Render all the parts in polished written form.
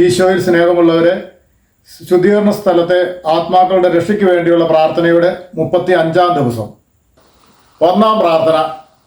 ഈശോയിൽ സ്നേഹമുള്ളവരെ, ശുദ്ധീകരണ സ്ഥലത്തെ ആത്മാക്കളുടെ രക്ഷയ്ക്ക് വേണ്ടിയുള്ള പ്രാർത്ഥനയുടെ 35-ാം ദിവസം. ഒന്നാം പ്രാർത്ഥന.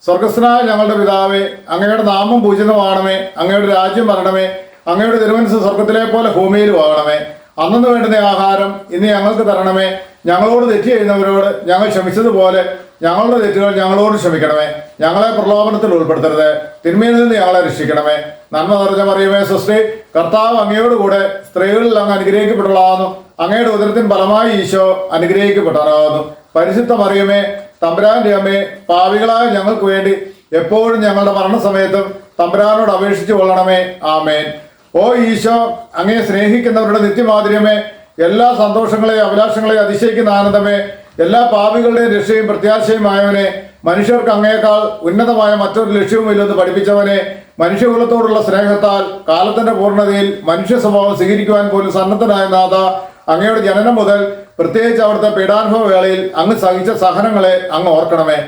സ്വർഗസ്ഥനായ ഞങ്ങളുടെ പിതാവേ, അങ്ങയുടെ നാമം പൂജിതമാകണമേ, അങ്ങയുടെ രാജ്യം വരണമേ, അങ്ങയുടെ തിരുമനസ്സ് സ്വർഗത്തിലെ പോലെ ഭൂമിയിലും ആകണമേ. അന്നു വേണ്ടുന്ന ആഹാരം ഇന്ന് ഞങ്ങൾക്ക് തരണമേ. ഞങ്ങളോട് തെറ്റ് ചെയ്യുന്നവരോട് ഞങ്ങൾ ക്ഷമിച്ചതുപോലെ ഞങ്ങളുടെ തെറ്റുകൾ ഞങ്ങളോട് ക്ഷമിക്കണമേ. ഞങ്ങളെ പ്രലോഭനത്തിൽ ഉൾപ്പെടുത്തരുത്, തിന്മയിൽ നിന്ന് ഞങ്ങളെ രക്ഷിക്കണമേ. നന്മ നിറഞ്ഞ മറിയമേ, സ്വസ്തി, കർത്താവ് അങ്ങയോടുകൂടെ സ്ത്രീകളിൽ അങ്ങ് അനുഗ്രഹിക്കപ്പെട്ടവളാകുന്നു. അങ്ങയുടെ ഉദരത്തിന് ഫലമായി ഈശോ അനുഗ്രഹിക്കപ്പെട്ടവനാകുന്നു. പരിശുദ്ധ മറിയമേ, തമ്പുരാന്റെ അമ്മേ, പാപികളായ ഞങ്ങൾക്ക് വേണ്ടി എപ്പോഴും ഞങ്ങളുടെ മരണസമയത്തും തമ്പുരാനോട് അപേക്ഷിച്ചു കൊള്ളണമേ. ആമേൻ. ഓ ഈശോ, അങ്ങയെ സ്നേഹിക്കുന്നവരുടെ നിത്യമാധുര്യമേ, എല്ലാ സന്തോഷങ്ങളെയും അഭിലാഷങ്ങളെയും അതിശയിക്കുന്ന ആനന്ദമേ, എല്ലാ പാപികളുടെയും രക്ഷയും പ്രത്യാശയുമായവനെ, മനുഷ്യർക്ക് അങ്ങയേക്കാൾ ഉന്നതമായ മറ്റൊരു ലക്ഷ്യവുമില്ലെന്ന് പഠിപ്പിച്ചവനെ, മനുഷ്യകുലത്തോടുള്ള സ്നേഹത്താൽ കാലത്തിന്റെ പൂർണ്ണതയിൽ മനുഷ്യ സ്വഭാവം സ്വീകരിക്കുവാൻ പോലും സന്നദ്ധനായ നാഥ, അങ്ങയുടെ ജനനം മുതൽ പ്രത്യേകിച്ച് അവിടുത്തെ പീഡാനുഭവ വേളയിൽ അങ്ങ് സഹിച്ച സഹനങ്ങളെ അങ്ങ് ഓർക്കണമേ.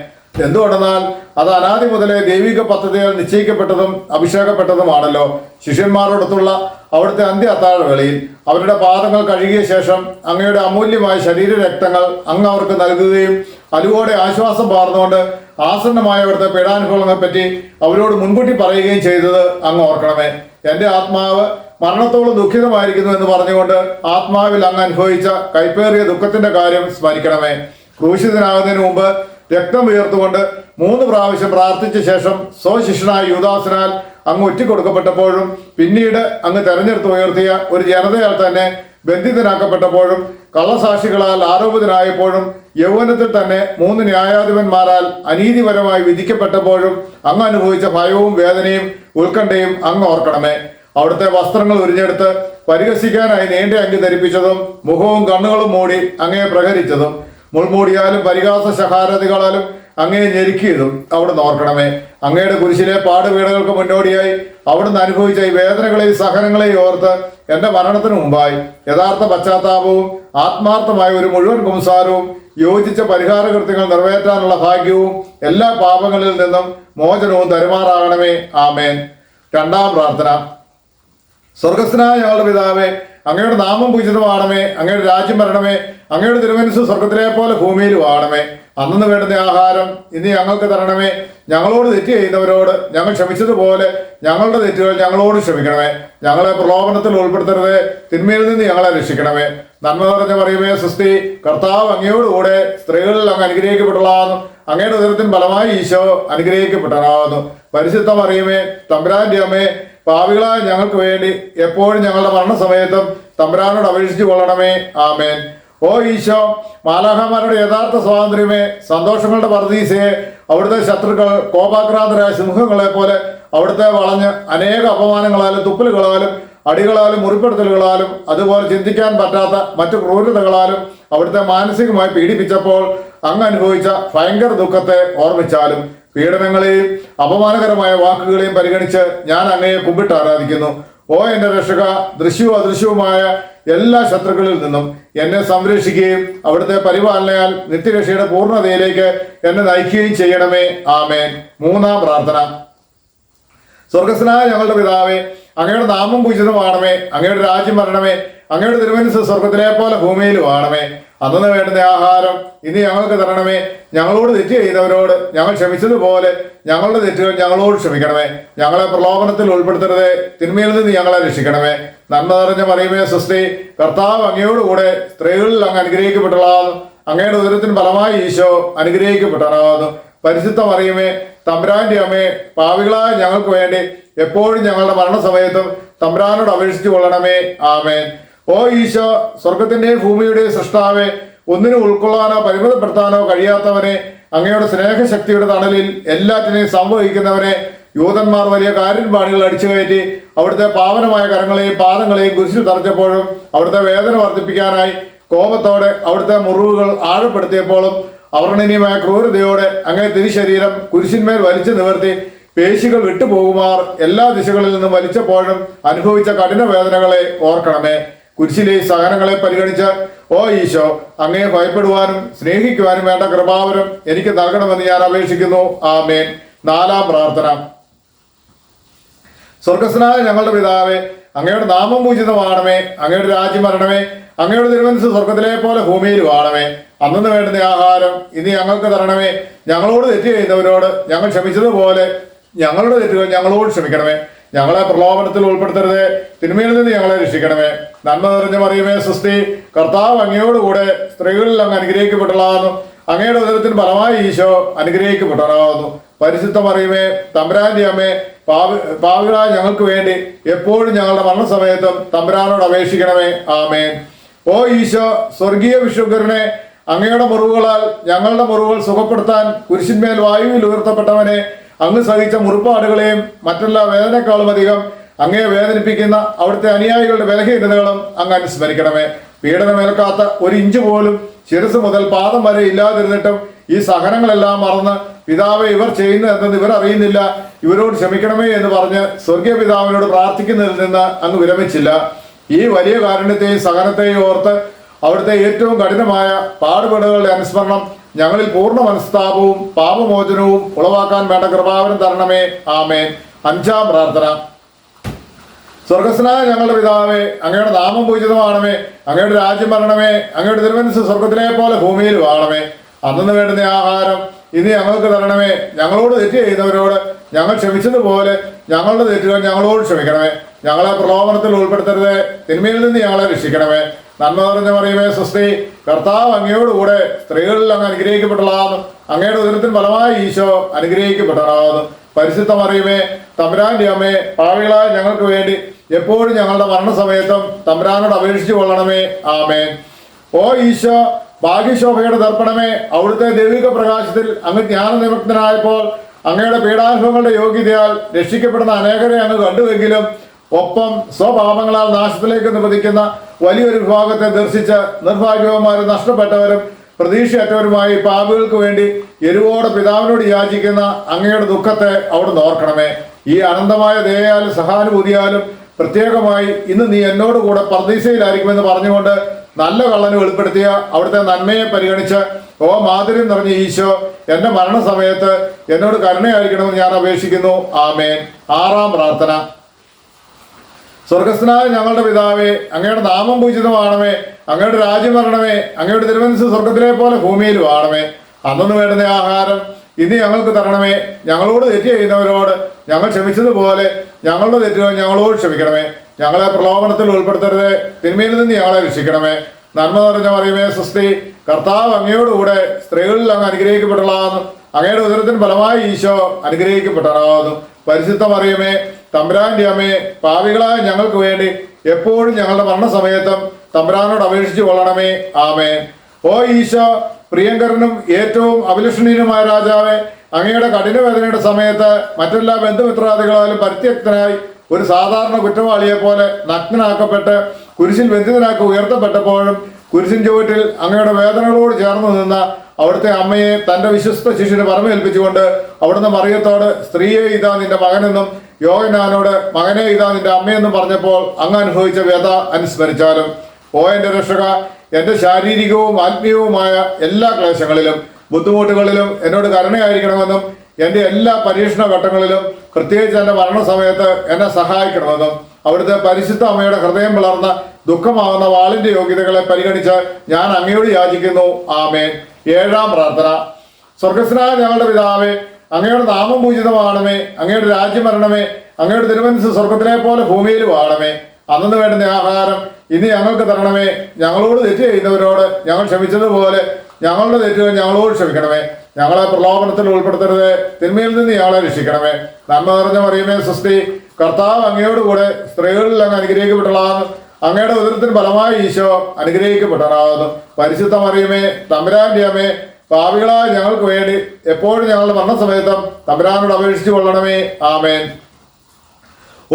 എന്തുകൊണ്ടെന്നാൽ അത് അനാദി മുതലേ ദൈവിക പദ്ധതികൾ നിശ്ചയിക്കപ്പെട്ടതും അഭിഷേകപ്പെട്ടതുമാണല്ലോ. ശിഷ്യന്മാരോടൊത്തുള്ള അവിടുത്തെ അന്ത്യ അത്താഴവേളയിൽ അവരുടെ പാദങ്ങൾ കഴുകിയ ശേഷം അങ്ങയുടെ അമൂല്യമായ ശരീരരക്തങ്ങൾ അങ്ങ് അവർക്ക് നൽകുകയും അലുവോടെ ആശ്വാസം പാർന്നുകൊണ്ട് ആസന്നമായ അവിടുത്തെ പീഡാനുഭവങ്ങളെപ്പറ്റി അവരോട് മുൻകൂട്ടി പറയുകയും ചെയ്തത് അങ്ങ് ഓർക്കണമേ. എൻ്റെ ആത്മാവ് മരണത്തോളം ദുഃഖിതമായിരിക്കുന്നു എന്ന് പറഞ്ഞുകൊണ്ട് ആത്മാവിൽ അങ്ങ് അനുഭവിച്ച കൈപ്പേറിയ ദുഃഖത്തിന്റെ കാര്യം സ്മരിക്കണമേ. ക്രൂശിതനാകുന്നതിന് മുമ്പ് രക്തം ഉയർത്തുകൊണ്ട് 3 പ്രാവശ്യം പ്രാർത്ഥിച്ച ശേഷം സ്വശിഷ്യനായ യൂദാസിനാൽ അങ്ങ് ഒറ്റിക്കൊടുക്കപ്പെട്ടപ്പോഴും പിന്നീട് അങ്ങ് തെരഞ്ഞെടുത്ത് ഉയർത്തിയ ഒരു ജനതയാൽ തന്നെ ബന്ധിതനാക്കപ്പെട്ടപ്പോഴും കള്ളസാക്ഷികളാൽ ആരോപിതനായപ്പോഴും യൗവനത്തിൽ തന്നെ 3 ന്യായാധിപന്മാരാൽ അനീതിപരമായി വിധിക്കപ്പെട്ടപ്പോഴും അങ്ങ് അനുഭവിച്ച ഭയവും വേദനയും ഉത്കണ്ഠയും അങ്ങ് ഓർക്കണമേ. അവിടുത്തെ വസ്ത്രങ്ങൾ ഉരിഞ്ഞെടുത്ത് പരിഹസിക്കാനായി നീണ്ട അങ്കി ധരിപ്പിച്ചതും മുഖവും കണ്ണുകളും മൂടി അങ്ങയെ പ്രഹരിച്ചതും മുൾമൂടിയാലും പരിഹാസ ശഹാരതികളാലും അങ്ങയെ ഞെരുക്കിയതും അവിടുന്ന് ഓർക്കണമേ. അങ്ങയുടെ കുരിശിലെ പാടുപീടകൾക്ക് മുന്നോടിയായി അവിടുന്ന് അനുഭവിച്ച ഈ വേദനകളെയും സഹനങ്ങളെയും ഓർത്ത് എൻ്റെ മരണത്തിന് മുമ്പായി യഥാർത്ഥ പശ്ചാത്താപവും ആത്മാർത്ഥമായ ഒരു മുഴുവൻ കുംസാരവും യോജിച്ച പരിഹാര കൃത്യങ്ങൾ നിറവേറ്റാനുള്ള ഭാഗ്യവും എല്ലാ പാപങ്ങളിൽ നിന്നും മോചനവും തരുമാറാകണമേ. ആമേൻ. 2-ാം പ്രാർത്ഥന. സ്വർഗസ്ഥനായ ഞങ്ങളുടെ പിതാവേ, അങ്ങയുടെ നാമം പൂജിതമാകണമേ, അങ്ങയുടെ രാജ്യം വരണമേ, അങ്ങയുടെ തിരുമനസ്സ് സ്വർഗത്തിലെ പോലെ ഭൂമിയിലും ആകണമേ. അന്നു വേണ്ടുന്ന ആഹാരം ഇന്ന് ഞങ്ങൾക്ക് തരണമേ. ഞങ്ങളോട് തെറ്റ് ചെയ്യുന്നവരോട് ഞങ്ങൾ ക്ഷമിച്ചതുപോലെ ഞങ്ങളുടെ തെറ്റുകൾ ഞങ്ങളോട് ക്ഷമിക്കണമേ. ഞങ്ങളെ പ്രലോഭനത്തിൽ ഉൾപ്പെടുത്തരുത്, തിന്മയിൽ നിന്ന് ഞങ്ങളെ രക്ഷിക്കണമേ. നന്മ നിറഞ്ഞ മറിയമേ, സ്വസ്തി, കർത്താവ് അങ്ങയോടുകൂടെ സ്ത്രീകളിൽ അങ്ങ് അനുഗ്രഹിക്കപ്പെട്ടവളാകുന്നു. അങ്ങയുടെ ഉദരത്തിന് ഫലമായി ഈശോ അനുഗ്രഹിക്കപ്പെട്ടവനാകുന്നു. പരിശുദ്ധ മറിയമേ, തമ്പുരാന്റെ അമ്മേ, പാപികളായ ഞങ്ങൾക്ക് വേണ്ടി എപ്പോഴും ഞങ്ങളുടെ മരണസമയത്തും തമ്പുരാനോട് അപേക്ഷിച്ചു കൊള്ളണമേ. ആമേൻ. ഓ ഈശോ, മാലാഖമാരുടെ യഥാർത്ഥ സ്വാതന്ത്ര്യമേ, സന്തോഷങ്ങളുടെ പർദീസയെ, അവിടുത്തെ ശത്രുക്കൾ കോപാക്രാന്തരായ സിംഹങ്ങളെ പോലെ അവിടുത്തെ വളഞ്ഞ് അനേക അപമാനങ്ങളാലും തുപ്പലുകളാലും അടികളാലും മുറിപ്പെടുത്തലുകളാലും അതുപോലെ ചിന്തിക്കാൻ പറ്റാത്ത മറ്റു ക്രൂരതകളാലും അവിടുത്തെ മാനസികമായി പീഡിപ്പിച്ചപ്പോൾ അങ്ങ് അനുഭവിച്ച ഭയങ്കര ദുഃഖത്തെ ഓർമ്മിച്ചാലും പീഡനങ്ങളെയും അപമാനകരമായ വാക്കുകളെയും പരിഗണിച്ച് ഞാൻ അങ്ങയെ കുമ്പിട്ട് ആരാധിക്കുന്നു. ഓ എൻ്റെ രക്ഷക, ദൃശ്യവും അദൃശ്യവുമായ എല്ലാ ശത്രുക്കളിൽ നിന്നും എന്നെ സംരക്ഷിക്കുകയും അവിടുത്തെ പരിപാലനയാൽ നിത്യരക്ഷയുടെ പൂർണ്ണതയിലേക്ക് എന്നെ നയിക്കുകയും ചെയ്യണമേ. ആമേൻ. 3-ാം പ്രാർത്ഥന. സ്വർഗസ്ഥനായ ഞങ്ങളുടെ പിതാവേ, അങ്ങയുടെ നാമം പൂജിതമാകണമേ, അങ്ങയുടെ രാജ്യം വരണമേ, അങ്ങയുടെ തിരുമനസ്സ് സ്വർഗത്തിലെ പോലെ ഭൂമിയിലും ആകണമേ. അന്നു വേണ്ടുന്ന ആഹാരം ഇനി ഞങ്ങൾക്ക് തരണമേ. ഞങ്ങളോട് തെറ്റ് ചെയ്യുന്നവരോട് ഞങ്ങൾ ക്ഷമിച്ചതുപോലെ ഞങ്ങളുടെ തെറ്റുകൾ ഞങ്ങളോട് ക്ഷമിക്കണമേ. ഞങ്ങളെ പ്രലോഭനത്തിൽ ഉൾപ്പെടുത്തരുത്, തിന്മയിൽ നിന്ന് ഞങ്ങളെ രക്ഷിക്കണമേ. നന്മ നിറഞ്ഞ മറിയമേ, സ്വസ്തി, കർത്താവ് അങ്ങയോടുകൂടെ സ്ത്രീകളിൽ അങ്ങ് അനുഗ്രഹിക്കപ്പെട്ടവളാകുന്നു. അങ്ങയുടെ ഉദരത്തിന് ഫലമായി ഈശോ അനുഗ്രഹിക്കപ്പെട്ടവനാകുന്നു. പരിശുദ്ധ മറിയമേ, തമ്പുരാന്റെ അമ്മേ, പാപികളായ ഞങ്ങൾക്ക് വേണ്ടി എപ്പോഴും ഞങ്ങളുടെ മരണസമയത്തും തമ്പുരാനോട് അപേക്ഷിച്ചു കൊള്ളണമേ. ആമേൻ. ഓ ഈശോ, സ്വർഗത്തിന്റെയും ഭൂമിയുടെയും സൃഷ്ടാവേ, ഒന്നിനും ഉൾക്കൊള്ളാനോ പരിമിതപ്പെടുത്താനോ കഴിയാത്തവനെ, അങ്ങയുടെ സ്നേഹശക്തിയുടെ തണലിൽ എല്ലാറ്റിനെയും സംവഹിക്കുന്നവനെ, യൂതന്മാർ വലിയ കാര്യപാടികൾ അടിച്ചു കയറ്റി അവിടുത്തെ പാവനമായ കരങ്ങളെയും പാദങ്ങളെയും കുരിശിൽ തറച്ചപ്പോഴും അവിടുത്തെ വേദന വർദ്ധിപ്പിക്കാനായി കോപത്തോടെ അവിടുത്തെ മുറിവുകൾ ആഴപ്പെടുത്തിയപ്പോഴും അവർണ്ണനീയമായ ക്രൂരതയോടെ അങ്ങേ തിരുശരീരം കുരിശിന്മേൽ വലിച്ചു നിവർത്തി പേശികൾ വിട്ടുപോകുമാർ എല്ലാ ദിശകളിൽ നിന്നും വലിച്ചപ്പോഴും അനുഭവിച്ച കഠിന വേദനകളെ ഓർക്കണമേ. കുരിശിലെ സഹനങ്ങളെ പരിഗണിച്ച് ഓ ഈശോ, അങ്ങയെ ഭയപ്പെടുവാനും സ്നേഹിക്കുവാനും വേണ്ട കൃപാവരം എനിക്ക് നൽകണമെന്ന് ഞാൻ അപേക്ഷിക്കുന്നു. ആമേൻ. 4-ാം പ്രാർത്ഥന. സ്വർഗസ്ഥനായ ഞങ്ങളുടെ പിതാവേ, അങ്ങയുടെ നാമം പൂജിതമാണമേ. അങ്ങയുടെ രാജ്യം വരണമേ. അങ്ങയുടെ തിരുമനസ് സ്വർഗത്തിലെ പോലെ ഭൂമിയിലുമാണമേ. അന്നു വേണ്ടുന്ന ആഹാരം ഇനി ഞങ്ങൾക്ക് തരണമേ. ഞങ്ങളോട് തെറ്റ് ചെയ്യുന്നവരോട് ഞങ്ങൾ ക്ഷമിച്ചതുപോലെ ഞങ്ങളുടെ തെറ്റുകൾ ഞങ്ങളോട് ക്ഷമിക്കണമേ. ഞങ്ങളെ പ്രലോഭനത്തിൽ ഉൾപ്പെടുത്തരുതേ, തിന്മയിൽ നിന്ന് ഞങ്ങളെ രക്ഷിക്കണമേ. നന്മ നിറഞ്ഞ മറിയമേ, സ്വസ്തി, കർത്താവ് അങ്ങയോടുകൂടെ സ്ത്രീകളിൽ അങ്ങ് അനുഗ്രഹിക്കപ്പെട്ടതാകുന്നു. അങ്ങയുടെ ഉദരത്തിന് ഫലമായി ഈശോ അനുഗ്രഹിക്കപ്പെട്ടവനാകുന്നു. പരിശുദ്ധ മറിയമേ, തമ്പുരാന്റെ അമ്മേ, പാപികളായ ഞങ്ങൾക്ക് വേണ്ടി എപ്പോഴും ഞങ്ങളുടെ മരണസമയത്തും തമ്പുരാനോട് അപേക്ഷിക്കണമേ. ആമേൻ. ഓ ഈശോ, സ്വർഗീയ വിശുദ്ധനെ, അങ്ങയുടെ മുറിവുകളാൽ ഞങ്ങളുടെ മുറിവുകൾ സുഖപ്പെടുത്താൻ കുരിശിന്മേൽ വായുവിൽ ഉയർത്തപ്പെട്ടവനെ, അങ്ങ് സഹിച്ച മുറിപ്പാടുകളെയും മറ്റെല്ലാ വേദനക്കാളും അധികം അങ്ങയെ വേദനിപ്പിക്കുന്ന അവിടുത്തെ അനുയായികളുടെ ബലഹീനതകളും അങ്ങ് അനുസ്മരിക്കണമേ. പീഡനമേൽക്കാത്ത ഒരു ഇഞ്ച് പോലും ശിരസ് മുതൽ പാദം വരെ ഇല്ലാതിരുന്നിട്ടും ഈ സഹനങ്ങളെല്ലാം മറന്ന് പിതാവെ, ഇവർ ചെയ്യുന്നതെന്ന് ഇവർ അറിയുന്നില്ല, ഇവരോട് ക്ഷമിക്കണമേ എന്ന് പറഞ്ഞ് സ്വർഗീയ പിതാവിനോട് പ്രാർത്ഥിക്കുന്നതിൽ നിന്ന് അങ്ങ് വിരമിച്ചില്ല. ഈ വലിയ കാരുണ്യത്തെയും സഹനത്തെയും ഓർത്ത് അവിടുത്തെ ഏറ്റവും കഠിനമായ പാടുപെടുകളുടെ അനുസ്മരണം ഞങ്ങളിൽ പൂർണ്ണ മനസ്താപവും പാപമോചനവും ഉളവാക്കാൻ വേണ്ട കൃപാവനം തരണമേ. ആമേൻ. അഞ്ചാം പ്രാർത്ഥന. സ്വർഗസ്നായ ഞങ്ങളുടെ പിതാവേ, അങ്ങയുടെ നാമം പൂജിതമാണമേ. അങ്ങയുടെ രാജ്യം വരണമേ. അങ്ങയുടെ തിരുമനസ് സ്വർഗത്തിലെ പോലെ ഭൂമിയിലും ആണമേ. അന്നു വേണ്ടുന്ന ആഹാരം ഇനി ഞങ്ങൾക്ക് തരണമേ. ഞങ്ങളോട് തെറ്റ് ചെയ്യുന്നവരോട് ഞങ്ങൾ ക്ഷമിച്ചതുപോലെ ഞങ്ങളുടെ തെറ്റുകൾ ഞങ്ങളോട് ക്ഷമിക്കണമേ. ഞങ്ങളെ പ്രലോഭനത്തിൽ ഉൾപ്പെടുത്തരുതേ, തിന്മയിൽ നിന്ന് ഞങ്ങളെ രക്ഷിക്കണമേ. നന്മ നിറഞ്ഞ മറിയമേ, സ്വസ്തി, കർത്താവ് അങ്ങയോടുകൂടെ സ്ത്രീകളിൽ അങ്ങ് അനുഗ്രഹിക്കപ്പെട്ടതാകുന്നു. അങ്ങയുടെ ഉദരത്തിന് ഫലമായി ഈശോ അനുഗ്രഹിക്കപ്പെട്ടതാകുന്നു. പരിശുദ്ധ മറിയമേ, തമ്പുരാന്റെ അമ്മേ, പാപികളായ ഞങ്ങൾക്ക് വേണ്ടി എപ്പോഴും ഞങ്ങളുടെ മരണസമയത്തും തമ്പുരാനോട് അപേക്ഷിച്ചു കൊള്ളണമേ. ആമേൻ. ഓ ഈശോ, ഭാഗ്യശോഭയുടെ ദർപ്പണമേ, അവിടുത്തെ ദൈവിക പ്രകാശത്തിൽ അങ്ങ് ജ്ഞാനനിമഗ്നനായപ്പോൾ അങ്ങയുടെ പീഡാനുഭവങ്ങളുടെ യോഗ്യതയാൽ രക്ഷിക്കപ്പെടുന്ന അനേകരെ അങ്ങ് കണ്ടുവെങ്കിലും ഒപ്പം സ്വപാപങ്ങളാൽ നാശത്തിലേക്ക് നിപതിക്കുന്ന വലിയൊരു വിഭാഗത്തെ ദർശിച്ച് നിർഭാഗ്യവന്മാരും നഷ്ടപ്പെട്ടവരും പ്രതീക്ഷയറ്റവരുമായി പാപികൾക്ക് വേണ്ടി എരിവോടെ പിതാവിനോട് യാചിക്കുന്ന അങ്ങയുടെ ദുഃഖത്തെ അവിടുന്ന് ഓർക്കണമേ. ഈ അനന്തമായ ദയയാലും സഹാനുഭൂതിയാലും പ്രത്യേകമായി ഇന്ന് നീ എന്നോട് കൂടെ പർദീസയിലായിരിക്കുമെന്ന് പറഞ്ഞുകൊണ്ട് നല്ല കള്ളന് വെളിപ്പെടുത്തിയ അവിടുത്തെ നന്മയെ പരിഗണിച്ച്, ഓ മാധുര്യം നിറഞ്ഞ ഈശോ, എന്റെ മരണസമയത്ത് എന്നോട് കരുണയായിരിക്കണമെന്ന് ഞാൻ അപേക്ഷിക്കുന്നു. ആമേൻ. ആറാം പ്രാർത്ഥന. സ്വർഗസ്ഥനായ ഞങ്ങളുടെ പിതാവേ, അങ്ങയുടെ നാമം പൂജിതമാണമേ. അങ്ങയുടെ രാജ്യം വരണമേ. അങ്ങയുടെ തിരുമനസ് സ്വർഗത്തിലെ പോലെ ഭൂമിയിലും ആണമേ. അന്നു വേണ്ടുന്ന ആഹാരം ഇനി ഞങ്ങൾക്ക് തരണമേ. ഞങ്ങളോട് തെറ്റ് ചെയ്യുന്നവരോട് ഞങ്ങൾ ക്ഷമിച്ചതുപോലെ ഞങ്ങളുടെ തെറ്റുകൾ ഞങ്ങളോട് ക്ഷമിക്കണമേ. ഞങ്ങളെ പ്രലോഭനത്തിൽ ഉൾപ്പെടുത്തരുതേ, തിന്മയിൽ നിന്ന് ഞങ്ങളെ രക്ഷിക്കണമേ. നന്മ നിറഞ്ഞ മറിയമേ, സ്വസ്തി, കർത്താവ് അങ്ങയോടുകൂടെ സ്ത്രീകളിൽ അങ്ങ് അനുഗ്രഹിക്കപ്പെട്ടതാകുന്നു. അങ്ങയുടെ ഉദരത്തിന് ഫലമായി ഈശോ അനുഗ്രഹിക്കപ്പെട്ടതാകുന്നു. പരിശുദ്ധ മറിയമേ, തമ്പുരാന്റെ അമ്മേ, പാപികളായ ഞങ്ങൾക്ക് വേണ്ടി എപ്പോഴും ഞങ്ങളുടെ മരണസമയത്തും തമ്പുരാനോട് അപേക്ഷിച്ചു കൊള്ളണമേ. ആമേൻ. ഓ ഈശോ, പ്രിയങ്കരനും ഏറ്റവും അഭിലഷണീയനുമായ രാജാവേ, അങ്ങയുടെ കഠിനവേദനയുടെ സമയത്ത് മറ്റെല്ലാ ബന്ധുമിത്രാദികളാലും പരിത്യക്തനായി ഒരു സാധാരണ കുറ്റവാളിയെ പോലെ നഗ്നനാക്കപ്പെട്ട് കുരിശിൽ ബന്ധിതനാക്കി ഉയർത്തപ്പെട്ടപ്പോഴും കുരിശിൻ ചുവട്ടിൽ അങ്ങയുടെ വേദനകളോട് ചേർന്ന് നിന്ന അവിടുത്തെ അമ്മയെ തന്റെ വിശ്വസ്ത ശിഷ്യന് പരമേൽപ്പിച്ചുകൊണ്ട് അവിടുന്ന് മറിയത്തോട്, സ്ത്രീയെ ഇതാ നിന്റെ മകനെന്നും യോഹന്നാനോട്, മകനെ ഇതാ നിന്റെ അമ്മയെന്നും പറഞ്ഞപ്പോൾ അങ്ങ് അനുഭവിച്ച വ്യഥ അനുസ്മരിച്ചാലും. ഓ എന്റെ രക്ഷക, എന്റെ ശാരീരികവും ആത്മീയവുമായ എല്ലാ ക്ലേശങ്ങളിലും ബുദ്ധിമുട്ടുകളിലും എന്നോട് കരുണയായിരിക്കണമെന്നും എൻ്റെ എല്ലാ പരീക്ഷണ ഘട്ടങ്ങളിലും പ്രത്യേകിച്ച് എൻ്റെ മരണസമയത്ത് എന്നെ സഹായിക്കണമെന്നും അവിടുത്തെ പരിശുദ്ധ അമ്മയുടെ ഹൃദയം പിളർന്ന ദുഃഖമാകുന്ന വാളിന്റെ യോഗ്യതകളെ പരിഗണിച്ച് ഞാൻ അങ്ങയോട് യാചിക്കുന്നു. ആമേൻ. ഏഴാം പ്രാർത്ഥന. സ്വർഗസ്നായ ഞങ്ങളുടെ പിതാവേ, അങ്ങയുടെ നാമം പൂജിതമാണമേ. അങ്ങയുടെ രാജ്യം വരണമേ. അങ്ങയുടെ തിരുമനസ് സ്വർഗത്തിലെ പോലെ ഭൂമിയിലും ആണമേ. അന്നു വേണ്ടുന്ന ആഹാരം ഇനി ഞങ്ങൾക്ക് തരണമേ. ഞങ്ങളോട് തെറ്റ് ചെയ്യുന്നവരോട് ഞങ്ങൾ ക്ഷമിച്ചതുപോലെ ഞങ്ങളുടെ തെറ്റുകൾ ഞങ്ങളോട് ക്ഷമിക്കണമേ. ഞങ്ങളെ പ്രലോഭനത്തിൽ ഉൾപ്പെടുത്തരുത്, തിന്മയിൽ നിന്ന് ഞങ്ങളെ രക്ഷിക്കണമേ. നന്മ നിറഞ്ഞ മറിയമേ, സ്വസ്തി, കർത്താവ് അങ്ങയോടുകൂടെ സ്ത്രീകളിൽ അങ്ങ് അനുഗ്രഹിക്കപ്പെട്ടതാകുന്നു. അങ്ങയുടെ ഉദരത്തിന് ഫലമായി ഈശോ അനുഗ്രഹിക്കപ്പെട്ടവനാകുന്നു. പരിശുദ്ധ മറിയമേ, തമ്പുരാന്റെ അമ്മേ, പാപികളായ ഞങ്ങൾക്ക് വേണ്ടി എപ്പോഴും ഞങ്ങളുടെ മരണസമയത്തും തമ്പുരാനോട് അപേക്ഷിച്ചു കൊള്ളണമേ. ആമേൻ.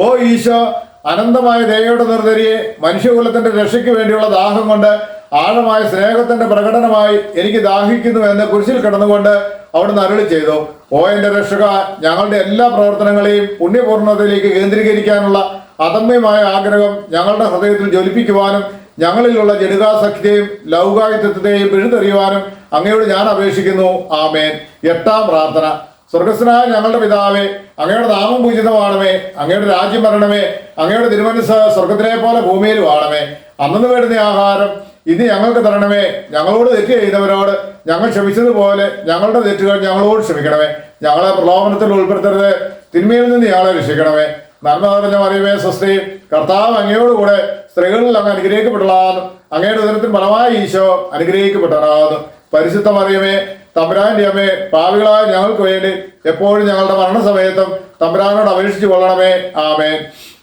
ഓ ഈശോ, അനന്തമായ ദയയുടെ നിർദ്ധരിയെ, മനുഷ്യകുലത്തിന്റെ രക്ഷയ്ക്ക് വേണ്ടിയുള്ള ദാഹം കൊണ്ട് ആഴമായ സ്നേഹത്തിന്റെ പ്രകടനമായി എനിക്ക് ദാഹിക്കുന്നു എന്ന് കുരിശിൽ കിടന്നുകൊണ്ട് അവിടുന്ന് അരുളി ചെയ്തു. ഓ എന്റെ രക്ഷക, ഞങ്ങളുടെ എല്ലാ പ്രവർത്തനങ്ങളെയും പുണ്യപൂർണ്ണതയിലേക്ക് കേന്ദ്രീകരിക്കാനുള്ള അദമ്യമായ ആഗ്രഹം ഞങ്ങളുടെ ഹൃദയത്തിൽ ജ്വലിപ്പിക്കുവാനും ഞങ്ങളിലുള്ള ജഡികാസക്തിയെയും ലൗകായുത്വത്തെയും പിഴുതെറിയുവാനും അങ്ങയോട് ഞാൻ അപേക്ഷിക്കുന്നു. ആമേൻ. എട്ടാം പ്രാർത്ഥന. സ്വർഗസ്ഥനായ ഞങ്ങളുടെ പിതാവേ, അങ്ങയുടെ നാമം പൂജിതമാണമേ, അങ്ങയുടെ രാജ്യം വരണമേ, അങ്ങയുടെ തിരുമനസ് സ്വർഗത്തിലെ പോലെ ഭൂമിയിലും ആണമേ. അന്നു വേണ്ടുന്ന ആഹാരം ഇനി ഞങ്ങൾക്ക് തരണമേ. ഞങ്ങളോട് തെറ്റ് ചെയ്തവരോട് ഞങ്ങൾ ക്ഷമിച്ചതുപോലെ ഞങ്ങളുടെ തെറ്റുകൾ ഞങ്ങളോട് ക്ഷമിക്കണമേ. ഞങ്ങളെ പ്രലോഭനത്തിൽ ഉൾപ്പെടുത്തരുത്, തിന്മയിൽ നിന്ന് ഞങ്ങളെ രക്ഷിക്കണമേ. നന്മ നിറഞ്ഞ മറിയമേ, സ്വസ്തി, കർത്താവ് അങ്ങയോടുകൂടെ സ്ത്രീകളിൽ അങ്ങ് അനുഗ്രഹിക്കപ്പെട്ടതാകുന്നു. അങ്ങയുടെ ഉദരത്തിൽ ഫലമായ ഈശോ അനുഗ്രഹിക്കപ്പെട്ടതാകുന്നു. പരിശുദ്ധ മറിയമേ, തമ്പുരാന്റെ അമ്മേ, പാപികളായ ഞങ്ങൾക്ക് വേണ്ടി എപ്പോഴും ഞങ്ങളുടെ മരണസമയത്തും തമ്പുരാനോട് അപേക്ഷിച്ചു കൊള്ളണമേ. ആമേൻ.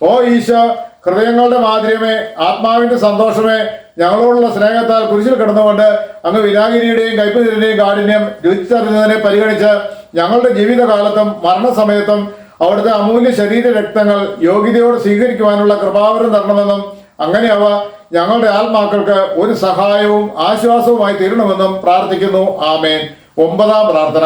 ഓ ഈശോ, ഹൃദയങ്ങളുടെ മാധുര്യമേ, ആത്മാവിന്റെ സന്തോഷമേ, ഞങ്ങളോടുള്ള സ്നേഹത്താൽ കുരിശിൽ കിടന്നുകൊണ്ട് അങ്ങ് വിനാഗിരിയുടെയും കൈപ്പതിരുടെയും കാഠിന്യം രുചിച്ചറിഞ്ഞതിനെ പരിഗണിച്ച് ഞങ്ങളുടെ ജീവിതകാലത്തും മരണസമയത്തും അവിടുത്തെ അമൂല്യ ശരീര രക്തങ്ങൾ യോഗ്യതയോടെ സ്വീകരിക്കുവാനുള്ള കൃപാവരം തരണമെന്നും അങ്ങനെ അവ ഞങ്ങളുടെ ആത്മാക്കൾക്ക് ഒരു സഹായവും ആശ്വാസവുമായി തീരണമെന്നും പ്രാർത്ഥിക്കുന്നു. ആമേൻ. 9-ാം പ്രാർത്ഥന.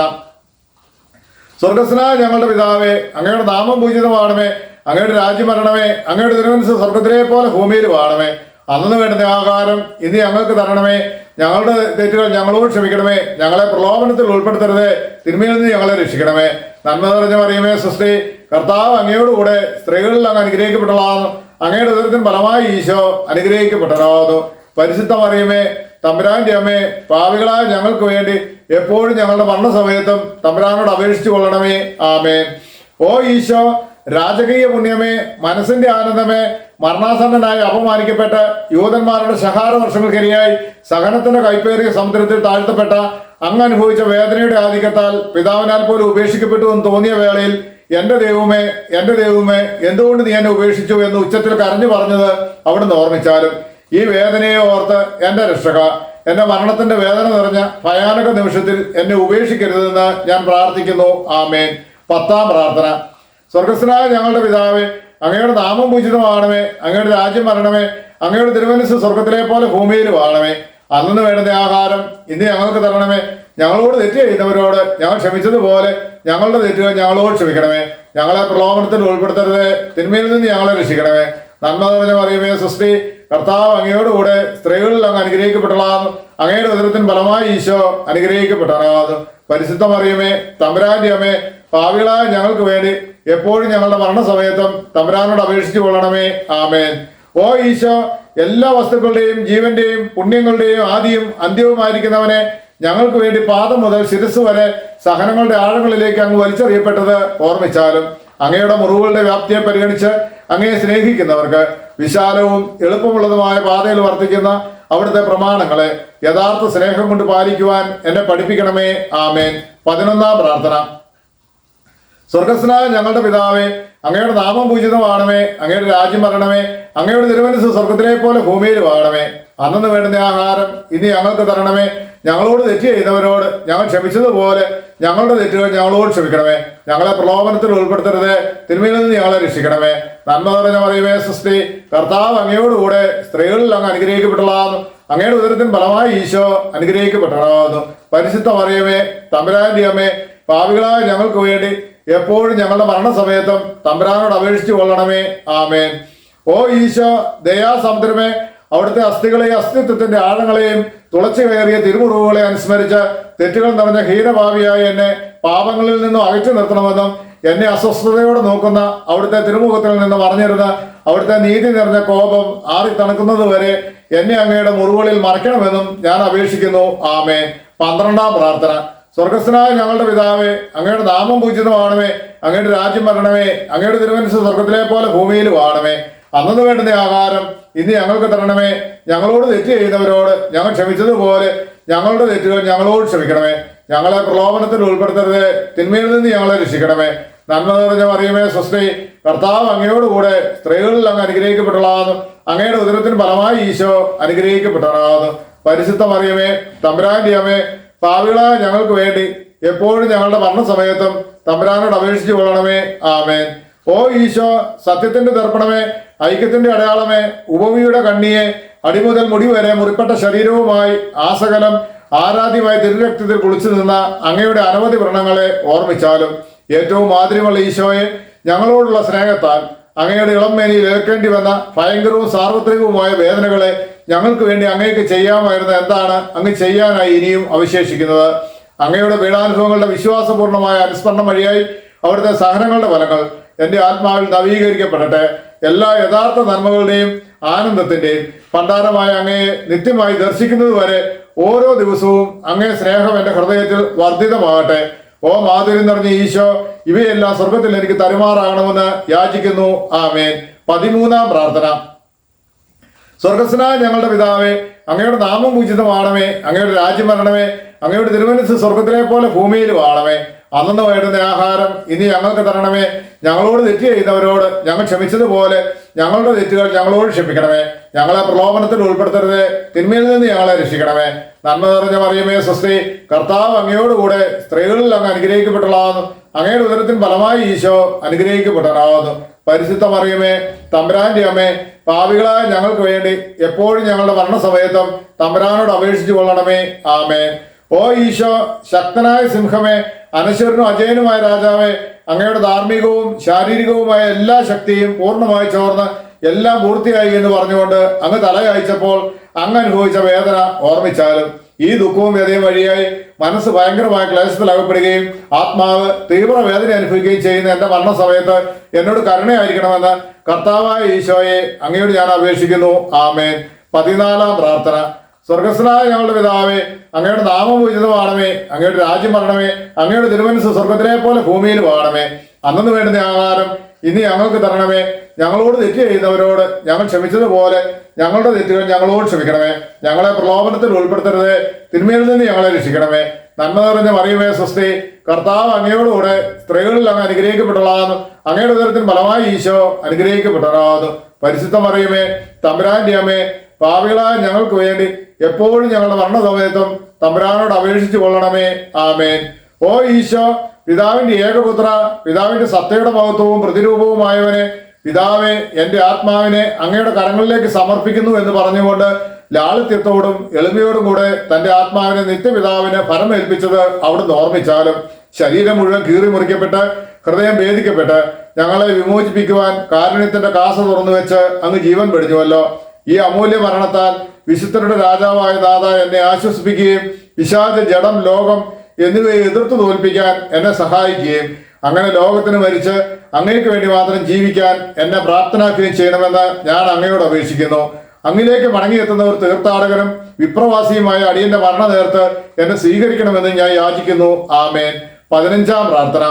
സ്വർഗസ്നായ ഞങ്ങളുടെ പിതാവേ, അങ്ങയുടെ നാമം പൂജിതമാണമേ, അങ്ങയുടെ രാജ്യം വരണമേ, അങ്ങയുടെ തിരുമനസ് സ്വർഗത്തിലെ പോലെ ഭൂമിയിലും ആണമേ. അന്നു വേണ്ടുന്ന ആഹാരം ഇനി ഞങ്ങൾക്ക് തരണമേ. ഞങ്ങളുടെ തെറ്റുകൾ ഞങ്ങളോട് ക്ഷമിക്കണമേ. ഞങ്ങളെ പ്രലോഭനത്തിൽ ഉൾപ്പെടുത്തരുത്, തിന്മയിൽ നിന്ന് ഞങ്ങളെ രക്ഷിക്കണമേ. നന്മ നിറഞ്ഞ മറിയമേ, സ്വസ്തി, കർത്താവ് അങ്ങയോടുകൂടെ സ്ത്രീകളിൽ അങ്ങ് അനുഗ്രഹിക്കപ്പെട്ടതാകുന്നു. അങ്ങയുടെ ഉദരത്തിന് ഫലമായി ഈശോ അനുഗ്രഹിക്കപ്പെട്ടതാകുന്നു. പരിശുദ്ധ മറിയമേ, തമ്പുരാന്റെ അമ്മേ, പാപികളായ ഞങ്ങൾക്ക് വേണ്ടി എപ്പോഴും ഞങ്ങളുടെ മരണസമയത്തും തമ്പുരാനോട് അപേക്ഷിച്ചു കൊള്ളണമേ. ആമേൻ. ഓ ഈശോ, രാജകീയ പുണ്യമേ, മനസ്സിന്റെ ആനന്ദമേ, മരണാസന്നനായി അപമാനിക്കപ്പെട്ട യൂതന്മാരുടെ ശഹാര വർഷങ്ങൾക്കിരയായി സഹനത്തിന്റെ കൈപ്പേറിയ സമുദ്രത്തിൽ താഴ്ത്തപ്പെട്ട അങ്ങ് അനുഭവിച്ച വേദനയുടെ ആധിക്യത്താൽ പിതാവിനാൽ പോലും ഉപേക്ഷിക്കപ്പെട്ടു എന്ന് തോന്നിയ വേളയിൽ എന്റെ ദൈവമേ, എന്റെ ദൈവമേ, എന്തുകൊണ്ട് നീ എന്നെ ഉപേക്ഷിച്ചു എന്ന് ഉച്ചത്തിൽ കരഞ്ഞു പറഞ്ഞത് അവിടുന്ന് ഓർമ്മിച്ചാലും ഈ വേദനയെ ഓർത്ത് എന്റെ രക്ഷക, എന്റെ മരണത്തിന്റെ വേദന നിറഞ്ഞ ഭയാനക നിമിഷത്തിൽ എന്നെ ഉപേക്ഷിക്കരുതെന്ന് ഞാൻ പ്രാർത്ഥിക്കുന്നു. ആമേൻ. 10-ാം പ്രാർത്ഥന. സ്വർഗസ്ഥനായ ഞങ്ങളുടെ പിതാവേ, അങ്ങയുടെ നാമം പൂജിതമാണമേ, അങ്ങയുടെ രാജ്യം വരണമേ, അങ്ങയുടെ തിരുമനസ് സ്വർഗത്തിലെ പോലെ ഭൂമിയിലും ആണമേ. അന്നു വേണ്ടുന്ന ആഹാരം ഇന്ന് ഞങ്ങൾക്ക് തരണമേ. ഞങ്ങളോട് തെറ്റ് ചെയ്യുന്നവരോട് ഞങ്ങൾ ക്ഷമിച്ചതുപോലെ ഞങ്ങളുടെ തെറ്റുകൾ ഞങ്ങളോട് ക്ഷമിക്കണമേ. ഞങ്ങളെ പ്രലോഭനത്തിൽ ഉൾപ്പെടുത്തരുത്, തിന്മയിൽ നിന്ന് ഞങ്ങളെ രക്ഷിക്കണമേ. നന്മ നിറഞ്ഞ മറിയമേ, സ്വസ്തി, കർത്താവ് അങ്ങയോടുകൂടെ സ്ത്രീകളിൽ അങ്ങ് അനുഗ്രഹിക്കപ്പെട്ടതാകുന്നു. അങ്ങയുടെ ഉദരത്തിന് ഫലമായി ഈശോ അനുഗ്രഹിക്കപ്പെട്ടതാകുന്നു. പരിശുദ്ധ മറിയമേ, തമ്പുരാന്റെ അമ്മേ, പാപികളായ ഞങ്ങൾക്ക് വേണ്ടി എപ്പോഴും ഞങ്ങളുടെ മരണസമയത്തും തമ്പുരാനോട് അപേക്ഷിച്ചു കൊള്ളണമേ. ആമേൻ. ഓ ഈശോ, എല്ലാ വസ്തുക്കളുടെയും ജീവന്റെയും പുണ്യങ്ങളുടെയും ആദിയും അന്ത്യവുമായിരിക്കുന്നവനെ, ഞങ്ങൾക്ക് വേണ്ടി പാദം മുതൽ ശിരസ് വരെ സഹനങ്ങളുടെ ആഴങ്ങളിലേക്ക് അങ്ങ് വലിച്ചെറിയപ്പെട്ടത് ഓർമ്മിച്ചാലും അങ്ങയുടെ മുറിവുകളുടെ വ്യാപ്തിയെ പരിഗണിച്ച് അങ്ങയെ സ്നേഹിക്കുന്നവർക്ക് വിശാലവും എളുപ്പമുള്ളതുമായ പാതയിൽ വർത്തിക്കുന്ന അവിടുത്തെ പ്രമാണങ്ങളെ യഥാർത്ഥ സ്നേഹം കൊണ്ട് പാലിക്കുവാൻ എന്നെ പഠിപ്പിക്കണമേ. ആമേൻ. 11-ാം പ്രാർത്ഥന. സ്വർഗസ്നായ ഞങ്ങളുടെ പിതാവേ, അങ്ങയുടെ നാമം പൂജിതമാണമേ, അങ്ങയുടെ രാജ്യം വരണമേ, അങ്ങയുടെ തിരുമനസ് സ്വർഗത്തിലെ പോലെ ഭൂമിയിലും ആണമേ. അന്നു വേണ്ടുന്ന ആഹാരം ഇനി ഞങ്ങൾക്ക് തരണമേ. ഞങ്ങളോട് തെറ്റ് ചെയ്തവരോട് ഞങ്ങൾ ക്ഷമിച്ചതുപോലെ ഞങ്ങളുടെ തെറ്റുകൾ ഞങ്ങളോട് ക്ഷമിക്കണമേ. ഞങ്ങളെ പ്രലോഭനത്തിൽ ഉൾപ്പെടുത്തരുത്, തിന്മയിൽ നിന്ന് ഞങ്ങളെ രക്ഷിക്കണമേ. നന്മ നിറഞ്ഞ മറിയമേ, സ്വസ്തി, കർത്താവ് അങ്ങയോടുകൂടെ സ്ത്രീകളിൽ അങ്ങ് അനുഗ്രഹിക്കപ്പെട്ടതാകുന്നു. അങ്ങയുടെ ഉദരത്തിന് ഫലമായി ഈശോ അനുഗ്രഹിക്കപ്പെട്ടതാകുന്നു. പരിശുദ്ധ മറിയമേ, തമ്പുരാന്റെ അമ്മേ, പാപികളായ ഞങ്ങൾക്ക് വേണ്ടി എപ്പോഴും ഞങ്ങളുടെ മരണസമയത്തും തമ്പുരാനോട് അപേക്ഷിച്ചു കൊള്ളണമേ. ആമേൻ. ഓ ഈശോ, ദയാസമുദ്രമേ, അവിടുത്തെ അസ്ഥികളെയും അസ്തിത്വത്തിന്റെ ആഴങ്ങളെയും തുളച്ചു കയറിയ തിരുമുറിവുകളെ അനുസ്മരിച്ച് തെറ്റുകൾ നിറഞ്ഞ ഹീനഭാവിയായ എന്നെ പാപങ്ങളിൽ നിന്നും അകറ്റി നിർത്തണമെന്നും എന്നെ അസ്വസ്ഥതയോടെ നോക്കുന്ന അവിടുത്തെ തിരുമുഖത്തിൽ നിന്ന് മറിഞ്ഞിരുന്ന അവിടുത്തെ നീതി നിറഞ്ഞ കോപം ആറി തണുക്കുന്നത് വരെ എന്നെ അങ്ങയുടെ മുറിവുകളിൽ മറയ്ക്കണമെന്നും ഞാൻ അപേക്ഷിക്കുന്നു. ആമേൻ. 12-ാം പ്രാർത്ഥന. സ്വർഗസ്ഥനായ ഞങ്ങളുടെ പിതാവേ, അങ്ങയുടെ നാമം പൂജിതമാണമേ, അങ്ങയുടെ രാജ്യം വരണമേ, അങ്ങയുടെ തിരുമനസ് സ്വർഗത്തിലെ പോലെ ഭൂമിയിലും ആണമേ. അന്നു വേണ്ടുന്ന ആഹാരം ഇന്ന് ഞങ്ങൾക്ക് തരണമേ. ഞങ്ങളോട് തെറ്റ് ചെയ്യുന്നവരോട് ഞങ്ങൾ ക്ഷമിച്ചതുപോലെ ഞങ്ങളുടെ തെറ്റുകൾ ഞങ്ങളോട് ക്ഷമിക്കണമേ. ഞങ്ങളെ പ്രലോഭനത്തിൽ ഉൾപ്പെടുത്തരുത്, തിന്മയിൽ നിന്ന് ഞങ്ങളെ രക്ഷിക്കണമേ. നന്മ നിറഞ്ഞ മറിയമേ, സ്വസ്തി, കർത്താവ് അങ്ങയോടുകൂടെ സ്ത്രീകളിൽ അങ്ങ് അനുഗ്രഹിക്കപ്പെട്ടതാകുന്നു. അങ്ങയുടെ ഉദരത്തിന് ഫലമായി ഈശോ അനുഗ്രഹിക്കപ്പെട്ടതാകുന്നു. പരിശുദ്ധ മറിയമേ, തമ്പുരാന്റെ അമ്മേ, പാപികളായ ഞങ്ങൾക്ക് വേണ്ടി എപ്പോഴും ഞങ്ങളുടെ മരണസമയത്തും തമ്പുരാനോട് അപേക്ഷിച്ചു കൊള്ളണമേ. ആമേൻ. ഓ ഈശോ, സത്യത്തിന്റെ ദർപ്പണമേ, ഐക്യത്തിന്റെ അടയാളമേ, ഉപവിയുടെ കണ്ണിയെ, അടിമുതൽ മുടി വരെ മുറിപ്പെട്ട ശരീരവുമായി ആസകലം ആരാധ്യമായ തിരുരക്തത്തിൽ കുളിച്ചു നിന്ന അങ്ങയുടെ അനവധി വ്രണങ്ങളെ ഓർമ്മിച്ചാലും ഏറ്റവും മാധുര്യമുള്ള ഈശോയെ, ഞങ്ങളോടുള്ള സ്നേഹത്താൽ അങ്ങയുടെ ഇളംമേനിയിൽ ഏൽക്കേണ്ടി വന്ന ഭയങ്കരവും സാർവത്രികവുമായ വേദനകളെ ഞങ്ങൾക്ക് വേണ്ടി അങ്ങേക്ക് ചെയ്യാമായിരുന്ന എന്താണ് അങ്ങ് ചെയ്യാനായി ഇനിയും അവശേഷിക്കുന്നത്? അങ്ങയുടെ പീഡാനുഭവങ്ങളുടെ വിശ്വാസപൂർണമായ അനുസ്മരണം വഴിയായി അവിടുത്തെ സഹനങ്ങളുടെ ഫലങ്ങൾ എൻ്റെ ആത്മാവിൽ നവീകരിക്കപ്പെടട്ടെ. എല്ലാ യഥാർത്ഥ നന്മകളുടെയും ആനന്ദത്തിന്റെയും ഭണ്ഡാരമായ അങ്ങയെ നിത്യമായി ദർശിക്കുന്നത് വരെ ഓരോ ദിവസവും അങ്ങേ സ്നേഹം എൻ്റെ ഹൃദയത്തിൽ വർദ്ധിതമാകട്ടെ. ഓ മാധുര്യം നിറഞ്ഞ ഈശോ, ഇവയെല്ലാം സ്വർഗത്തിൽ എനിക്ക് തരുമാറാകണമെന്ന് യാചിക്കുന്നു. ആമേൻ. 13-ാം പ്രാർത്ഥന. സ്വർഗസ്നായ ഞങ്ങളുടെ പിതാവേ, അങ്ങയുടെ നാമം പൂജിതമാണമേ, അങ്ങയുടെ രാജ്യം വരണമേ, അങ്ങയുടെ തിരുമനസ്സ് സ്വർഗത്തിലെ പോലെ ഭൂമിയിലും ആണമേ. അന്നു വേണ്ടുന്ന ആഹാരം ഇനി ഞങ്ങൾക്ക് തരണമേ. ഞങ്ങളോട് തെറ്റ് ചെയ്തവരോട് ഞങ്ങൾ ക്ഷമിച്ചതുപോലെ ഞങ്ങളുടെ തെറ്റുകൾ ഞങ്ങളോട് ക്ഷമിക്കണമേ. ഞങ്ങളെ പ്രലോഭനത്തിൽ ഉൾപ്പെടുത്തരുത്, തിന്മയിൽ നിന്ന് ഞങ്ങളെ രക്ഷിക്കണമേ. നന്മ നിറഞ്ഞ മറിയമേ സ്വസ്തി, കർത്താവ് അങ്ങയോടുകൂടെ സ്ത്രീകളിൽ അങ്ങ് അനുഗ്രഹിക്കപ്പെട്ടതാകുന്നു. അങ്ങയുടെ ഉദരത്തിൻ ഫലമായി ഈശോ അനുഗ്രഹിക്കപ്പെട്ടവനാകുന്നു. പരിശുദ്ധ മറിയമേ, തമ്പുരാന്റെ അമ്മേ, പാപികളായ ഞങ്ങൾക്ക് വേണ്ടി എപ്പോഴും ഞങ്ങളുടെ മരണസമയത്തും തമ്പുരാനോട് അപേക്ഷിച്ചു കൊള്ളണമേ. ആമേൻ. ഓ ഈശോ, ശക്തനായ സിംഹമേ, അനശ്വരനും അജയനുമായ രാജാവേ, അങ്ങയുടെ ധാർമ്മികവും ശാരീരികവുമായ എല്ലാ ശക്തിയും പൂർണ്ണമായി ചോർന്ന് എല്ലാം പൂർത്തിയായി എന്ന് പറഞ്ഞുകൊണ്ട് അങ്ങ് തലയയച്ചപ്പോൾ അങ്ങ് അനുഭവിച്ച വേദന ഓർമ്മിച്ചാലും ഈ ദുഃഖവും വ്യതയും വഴിയായി മനസ്സ് ഭയങ്കരമായ ക്ലേശത്തിൽ അകപ്പെടുകയും ആത്മാവ് തീവ്ര വേദന അനുഭവിക്കുകയും ചെയ്യുന്ന എൻ്റെ മരണസമയത്ത് എന്നോട് കരുണയായിരിക്കണമെന്ന് കർത്താവായ ഈശോയെ അങ്ങയോട് ഞാൻ അപേക്ഷിക്കുന്നു. ആമേൻ. 14-ാം പ്രാർത്ഥന. സ്വർഗസ്നായ ഞങ്ങളുടെ പിതാവേ, അങ്ങയുടെ നാമം പൂജിതമാണമേ, അങ്ങയുടെ രാജ്യം വരണമേ, അങ്ങയുടെ തിരുമനസ്സ് സ്വർഗത്തിലെ പോലെ ഭൂമിയിലും ആണമേ. അന്നു വേണ്ടുന്ന ആഹാരം ഇനി ഞങ്ങൾക്ക് തരണമേ. ഞങ്ങളോട് തെറ്റ് ചെയ്യുന്നവരോട് ഞങ്ങൾ ക്ഷമിച്ചതുപോലെ ഞങ്ങളുടെ തെറ്റുകൾ ഞങ്ങളോട് ക്ഷമിക്കണമേ. ഞങ്ങളെ പ്രലോഭനത്തിൽ ഉൾപ്പെടുത്തരുത്, തിന്മയിൽ നിന്ന് ഞങ്ങളെ രക്ഷിക്കണമേ. നന്മ നിറഞ്ഞ മറിയമേ സ്വസ്തി, കർത്താവ് അങ്ങയോടുകൂടെ സ്ത്രീകളിൽ അങ്ങ് അനുഗ്രഹിക്കപ്പെട്ടതാകുന്നു. അങ്ങയുടെ ഉദരത്തിൻ ഫലമായി ഈശോ അനുഗ്രഹിക്കപ്പെട്ടതാകുന്നു. പരിശുദ്ധ മറിയമേ, തമ്പുരാന്റെ അമ്മേ, പാപികളായ ഞങ്ങൾക്ക് വേണ്ടി എപ്പോഴും ഞങ്ങളുടെ മരണസമയത്തും തമ്പുരാനോട് അപേക്ഷിച്ചു കൊള്ളണമേ. ആമേൻ. ഓ ഈശോ, പിതാവിന്റെ ഏകപുത്ര, പിതാവിന്റെ സത്തയുടെ മഹത്വവും പ്രതിരൂപവുമായവനെ, പിതാവെ, എൻ്റെ ആത്മാവിനെ അങ്ങയുടെ കരങ്ങളിലേക്ക് സമർപ്പിക്കുന്നു എന്ന് പറഞ്ഞുകൊണ്ട് ലാളിത്യത്തോടും എളിമയോടും കൂടെ തന്റെ ആത്മാവിനെ നിത്യപിതാവിന് ഫലമേൽപ്പിച്ചത് അവിടുന്ന് ഓർമ്മിച്ചാലും ശരീരം മുഴുവൻ കീറി മുറിക്കപ്പെട്ട് ഹൃദയം ഭേദിക്കപ്പെട്ട് ഞങ്ങളെ വിമോചിപ്പിക്കുവാൻ കാരുണ്യത്തിന്റെ കാസ തുറന്നു വെച്ച് അങ്ങ് ജീവൻ വെടിഞ്ഞുവല്ലോ. ഈ അമൂല്യ മരണത്താൽ വിശുദ്ധരുടെ രാജാവായ നാഥ എന്നെ ആശ്വസിപ്പിക്കുകയും പിശാച്, ജഡം, ലോകം എന്നിവയെ എതിർത്ത് തോൽപ്പിക്കാൻ എന്നെ സഹായിക്കുകയും അങ്ങനെ ലോകത്തിന് മരിച്ച് അങ്ങേക്ക് വേണ്ടി മാത്രം ജീവിക്കാൻ എന്നെ പ്രാപ്തനാക്കുകയും ചെയ്യണമെന്ന് ഞാൻ അങ്ങയോട് അപേക്ഷിക്കുന്നു. അങ്ങിലേക്ക് മടങ്ങിയെത്തുന്നവർ തീർത്ഥാടകനും വിപ്രവാസിയുമായ അടിയന്റെ മരണ നേർത്ത് എന്നെ സ്വീകരിക്കണമെന്ന് ഞാൻ യാചിക്കുന്നു. ആമേൻ. 15-ാം പ്രാർത്ഥന.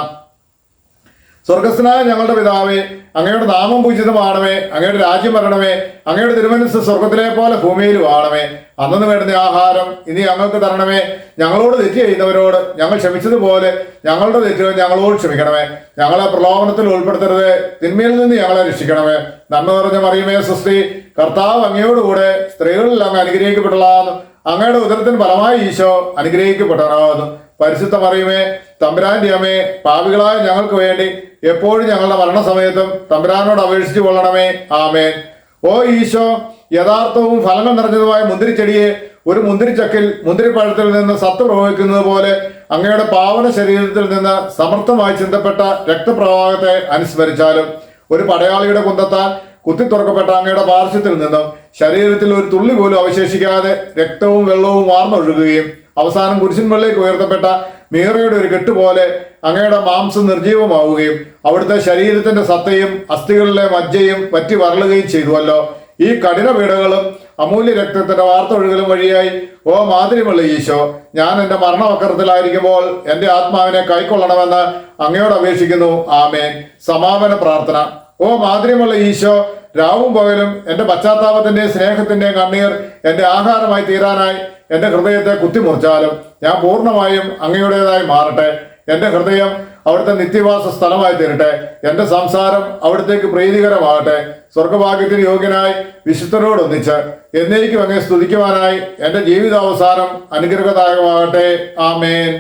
സ്വർഗസ്നായ ഞങ്ങളുടെ പിതാവേ, അങ്ങയുടെ നാമം പൂജിതമാണമേ, അങ്ങയുടെ രാജ്യം വരണമേ, അങ്ങയുടെ തിരുമനസ്സ് സ്വർഗത്തിലെ പോലെ ഭൂമിയിലും ആണമേ. അന്നു വേണ്ടുന്ന ആഹാരം ഇനി ഞങ്ങൾക്ക് തരണമേ. ഞങ്ങളോട് തെറ്റ് ചെയ്യുന്നവരോട് ഞങ്ങൾ ക്ഷമിച്ചതുപോലെ ഞങ്ങളുടെ തെറ്റുകൾ ഞങ്ങളോട് ക്ഷമിക്കണമേ. ഞങ്ങളെ പ്രലോഭനത്തിൽ ഉൾപ്പെടുത്തരുത്, തിന്മയിൽ നിന്ന് ഞങ്ങളെ രക്ഷിക്കണമേ. നന്മ നിറഞ്ഞ മറിയമേ സ്വസ്തി, കർത്താവ് അങ്ങയോടുകൂടെ സ്ത്രീകളിൽ അങ്ങ് അനുഗ്രഹിക്കപ്പെട്ടതാകുന്നു. അങ്ങയുടെ ഉദരത്തിന് ഫലമായി ഈശോ അനുഗ്രഹിക്കപ്പെട്ടവനാകുന്നു. പരിശുദ്ധ മറിയമേ, തമ്പുരാന്റെ അമ്മേ, പാപികളായ ഞങ്ങൾക്ക് വേണ്ടി എപ്പോഴും ഞങ്ങളുടെ മരണസമയത്തും തമ്പുരാനോട് അപേക്ഷിച്ചു കൊള്ളണമേ. ആമേൻ. ഓ ഈശോ, യഥാർത്ഥവും ഫലങ്ങൾ നിറഞ്ഞതുമായ മുന്തിരിച്ചെടിയെ ഒരു മുന്തിരിച്ചക്കിൽ മുന്തിരിപ്പഴത്തിൽ നിന്ന് സത്ത് പ്രവഹിക്കുന്നത് പോലെ അങ്ങയുടെ പാവന ശരീരത്തിൽ നിന്ന് സമർത്ഥമായി ചിന്തപ്പെട്ട രക്തപ്രവാഹത്തെ അനുസ്മരിച്ചാലും ഒരു പടയാളിയുടെ കുന്തത്താൽ കുത്തി തുറക്കപ്പെട്ട അങ്ങയുടെ പാർശ്വത്തിൽ നിന്നും ശരീരത്തിൽ ഒരു തുള്ളി പോലും അവശേഷിക്കാതെ രക്തവും വെള്ളവും വാർന്നൊഴുകുകയും അവസാനം കുരിശിൻമേലേക്ക് ഉയർത്തപ്പെട്ട മീറയുടെ ഒരു കെട്ടുപോലെ അങ്ങയുടെ മാംസം നിർജീവമാവുകയും അവിടുത്തെ ശരീരത്തിന്റെ സത്തയും അസ്ഥികളിലെ മജ്ജയും പറ്റി വരളുകയും ചെയ്തുവല്ലോ. ഈ കഠിന പീഡകളും അമൂല്യ രക്തത്തിന്റെ വാർത്തൊഴുകലും വഴിയായി ഓ മാതിരിമുള്ള ഈശോ, ഞാൻ എന്റെ മരണവക്രത്തിലായിരിക്കുമ്പോൾ എന്റെ ആത്മാവിനെ കൈക്കൊള്ളണമെന്ന് അങ്ങയോട് അപേക്ഷിക്കുന്നു. ആമേൻ. സമാപന പ്രാർത്ഥന. ഓ മാതിരിമുള്ള ഈശോ, രാവും പകലും എന്റെ പശ്ചാത്താപത്തിന്റെ സ്നേഹത്തിന്റെ കണ്ണീർ എന്റെ ആഹാരമായി തീരാനായി എന്റെ ഹൃദയത്തെ കുത്തിമുറിച്ചാലും ഞാൻ പൂർണ്ണമായും അങ്ങയുടേതായി മാറട്ടെ. എന്റെ ഹൃദയം അവിടുത്തെ നിത്യവാസ സ്ഥലമായി തീരട്ടെ. എന്റെ സംസാരം അവിടത്തേക്ക് പ്രീതികരമാകട്ടെ. സ്വർഗഭാഗ്യത്തിന് യോഗ്യനായി വിശുദ്ധരോടൊന്നിച്ച് എന്നേക്കും അങ്ങേ സ്തുതിക്കുവാനായി എന്റെ ജീവിതാവസാനം അനുഗ്രഹദായകമാകട്ടെ. ആമേൻ.